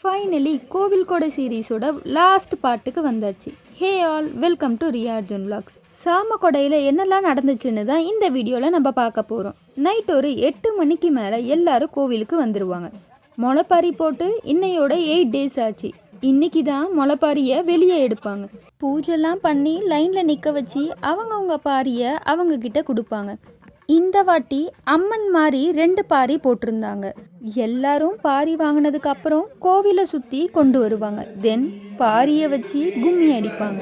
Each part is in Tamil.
ஃபைனலி கோவில் கொடை சீரீஸோட லாஸ்ட் பார்ட்டுக்கு வந்தாச்சு. Hey all, welcome to Riya Arjun vlogs. சாம கொடையில் என்னெல்லாம் நடந்துச்சுன்னு தான் இந்த வீடியோவில் நம்ம பார்க்க போகிறோம். நைட் ஒரு 8 மணிக்கு மேலே எல்லாரும் கோவிலுக்கு வந்துடுவாங்க. முளைப்பாரி போட்டு இன்னையோட 8 days ஆச்சு. இன்னைக்கு தான் முளைப்பாரியை வெளியே எடுப்பாங்க. பூஜைலாம் பண்ணி லைனில் நிற்க வச்சு அவங்கவுங்க பாரியை அவங்கக்கிட்ட கொடுப்பாங்க. இந்த வாட்டி அம்மன் மாதிரி 2 பாரி போட்டிருந்தாங்க. எல்லாரும் பாரி வாங்கினதுக்கு அப்புறம் கோவிலை சுற்றி கொண்டு வருவாங்க. தென் பாரியை வச்சு கும்மி அடிப்பாங்க.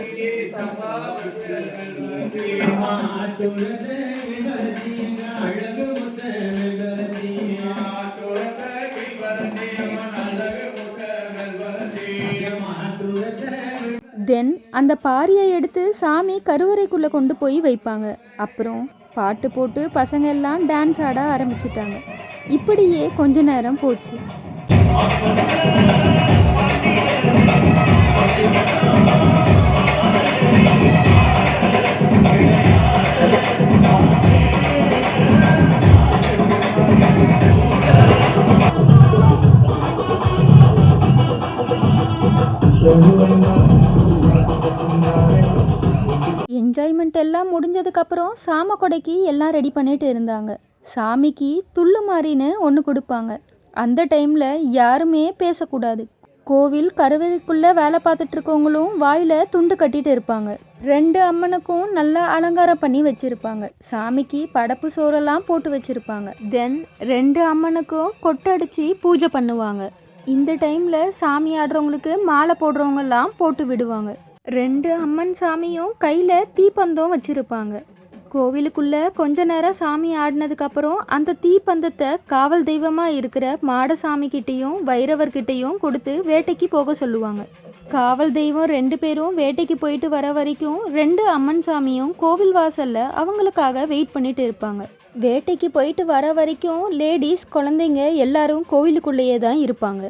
தென் அந்த பாரியை எடுத்து சாமி கருவறைக்குள்ளே கொண்டு போய் வைப்பாங்க. அப்புறம் பாட்டு போட்டு பசங்க எல்லாம் டான்ஸ் ஆட ஆரம்பிச்சிட்டாங்க. இப்படியே கொஞ்ச நேரம் போச்சு. என்ஜாய்மெண்ட் எல்லாம் முடிஞ்சதுக்கப்புறம் சாம கொடைக்கு எல்லாம் ரெடி பண்ணிட்டு இருந்தாங்க. சாமிக்கு துள்ளு மாதிரின்னு ஒன்று கொடுப்பாங்க. அந்த டைமில் யாருமே பேசக்கூடாது. கோவில் கருவறைக்குள்ளே வேலை பார்த்துட்டு இருக்கவங்களும் வாயில் துண்டு கட்டிட்டு இருப்பாங்க. 2 அம்மனுக்கும் நல்லா அலங்காரம் பண்ணி வச்சுருப்பாங்க. சாமிக்கு படப்பு சோறெல்லாம் போட்டு வச்சுருப்பாங்க. தென் 2 அம்மனுக்கும் கொட்டடிச்சு பூஜை பண்ணுவாங்க. இந்த டைமில் சாமி ஆடுறவங்களுக்கு மாலை போடுறவங்கெல்லாம் போட்டு விடுவாங்க. 2 அம்மன் சாமியும் கையில் தீப்பந்தம் வச்சுருப்பாங்க. கோவிலுக்குள்ளே கொஞ்ச நேரம் சாமி ஆடினதுக்கப்புறம் அந்த தீப்பந்தத்தை காவல் தெய்வமாக இருக்கிற மாடசாமிக்கிட்டேயும் வைரவர்கிட்டையும் கொடுத்து வேட்டைக்கு போக சொல்லுவாங்க. காவல் தெய்வம் 2 பேரும் வேட்டைக்கு போயிட்டு வர வரைக்கும் 2 அம்மன் சாமியும் கோவில் வாசலில் அவங்களுக்காக வெயிட் பண்ணிட்டு இருப்பாங்க. வேட்டைக்கு போயிட்டு வர வரைக்கும் லேடிஸ் குழந்தைங்க எல்லாரும் கோவிலுக்குள்ளேயே தான் இருப்பாங்க.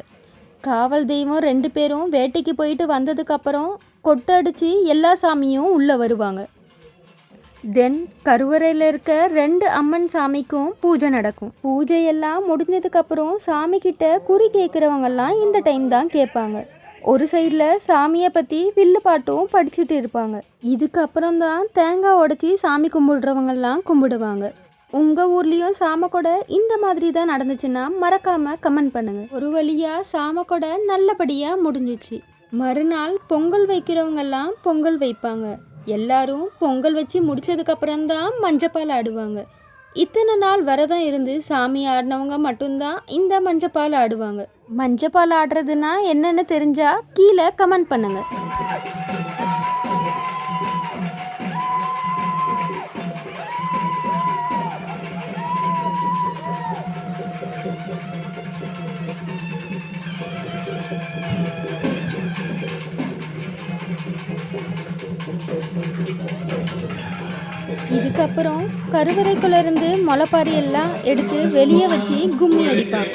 காவல் தெய்வம் 2 பேரும் வேட்டைக்கு போயிட்டு வந்ததுக்கப்புறம் கொட்டடிச்சு எல்லா சாமியும் உள்ளே வருவாங்க. தென் கருவறையில் இருக்க 2 அம்மன் சாமிக்கும் பூஜை நடக்கும். பூஜையெல்லாம் முடிஞ்சதுக்கப்புறம் சாமிக்கிட்ட குறி கேட்குறவங்கெல்லாம் இந்த டைம் தான் கேட்பாங்க. ஒரு சைடில் சாமியை பற்றி வில்லு பாட்டும் படிச்சுட்டு இருப்பாங்க. இதுக்கப்புறம் தான் தேங்காய் உடச்சி சாமி கும்பிடுறவங்கெல்லாம் கும்பிடுவாங்க. உங்கள் ஊர்லேயும் சாமக்கொடை இந்த மாதிரி தான் நடந்துச்சுன்னா மறக்காமல் கமெண்ட் பண்ணுங்கள். ஒரு வழியாக சாமக்கொடை நல்லபடியாக முடிஞ்சிச்சு. மறுநாள் பொங்கல் வைக்கிறவங்கெல்லாம் பொங்கல் வைப்பாங்க. எல்லாரும் பொங்கல் வச்சு முடிச்சதுக்கப்புறம் தான் மஞ்சப்பால் ஆடுவாங்க. இத்தனை நாள் விரதம் இருந்து சாமி ஆடினவங்க மட்டும்தான் இந்த மஞ்சப்பால் ஆடுவாங்க. மஞ்சப்பால் ஆடுறதுன்னா என்னென்னு தெரிஞ்சால் கீழே கமெண்ட் பண்ணுங்கள். இதுக்கப்புறம் கருவறைக்குள்ள இருந்து முளைப்பாரி எல்லாம் எடுத்து வெளியே வச்சு கும்மி அடிப்பாங்க.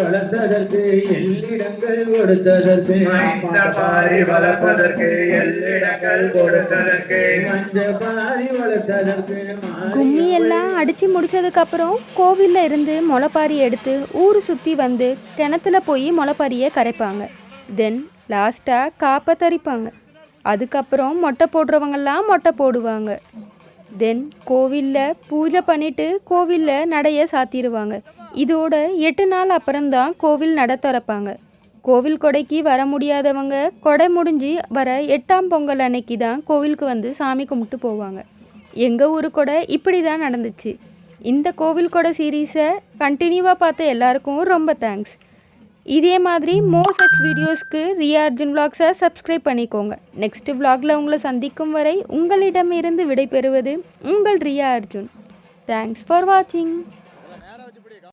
வளர்த்ததற்கு எல்லிடங்கள் கொடுத்ததற்கு மஞ்சப்பாரி வளர்த்ததற்கு கும்மி எல்லாம் அடிச்சு முடிச்சதுக்கப்புறம் கோவிலில் இருந்து முளைப்பாரி எடுத்து ஊர் சுற்றி வந்து கிணத்துல போய் முளைப்பாரியை கரைப்பாங்க. தென் லாஸ்ட்டாக காப்பை தரிப்பாங்க. அதுக்கப்புறம் மொட்டை போடுறவங்கெல்லாம் மொட்டை போடுவாங்க. தென் கோவிலில் பூஜை பண்ணிவிட்டு கோவிலில் நடைய சாத்திடுவாங்க. இதோட 8 நாள் அப்புறம்தான் கோவில் நட திறப்பாங்க. கோவில் கொடைக்கு வர முடியாதவங்க கொடை முடிஞ்சு வர 8ஆம் பொங்கல் அன்னைக்கு தான் கோவிலுக்கு வந்து சாமி கும்பிட்டு போவாங்க. எங்கள் ஊரு கொடை இப்படி தான் நடந்துச்சு. இந்த கோவில் கொடை சீரீஸை கண்டினியூவாக பார்த்த எல்லாருக்கும் ரொம்ப தேங்க்ஸ். இதே மாதிரி மோர் சச் வீடியோஸ்க்கு ரியா அர்ஜுன் விலாக்ஸை சப்ஸ்கிரைப் பண்ணிக்கோங்க. நெக்ஸ்ட் விலாகில் உங்களை சந்திக்கும் வரை உங்களிடமிருந்து விடைபெறுவது உங்கள் ரியா அர்ஜுன். தேங்க்ஸ் ஃபார் வாட்சிங்.